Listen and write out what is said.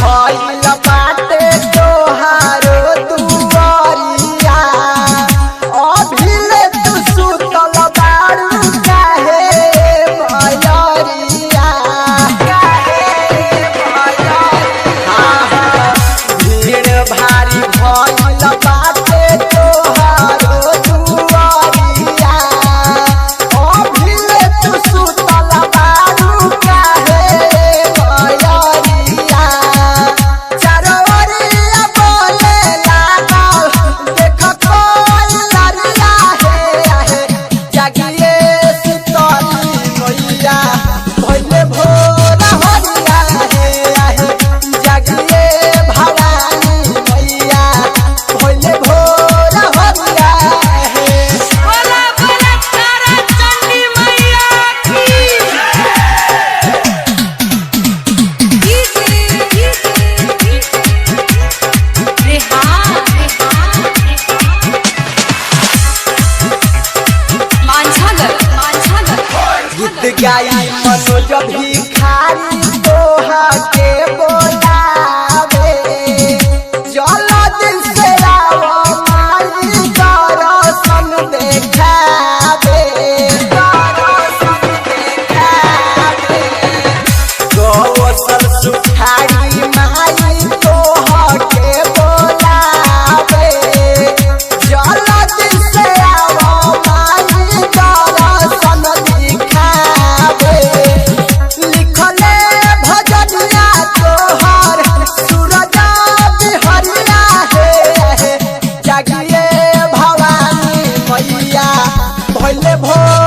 भइल बाटे तोहारो दुआरिया अभिले तू सुतल बारू काहे भयरिया भीड़ भारी भइल बाटे तोहारो दुआरिया अभिले तू सुतल बारू काहे भयरिया चारो ओरिया बोले लागल देख कोई लरिया हे जागिए सुतली मैया भइले भोर हरिया हे जागिए भवानी मैया भइले भोर हरिया हे। बोला बोला तारा चंडी मैया गीत गाई मनोज भिखारी तोहा के बोलावे चल दिल से आओ माई दर्शन देखावे गौसल सुखारी माई तोहा के बोलावे चल दिल से आओ माई दर्शन दिखावे लिखले भजनिया तोहर सूरज बिहरिया हे जागिए भवानी मैया भइले भोर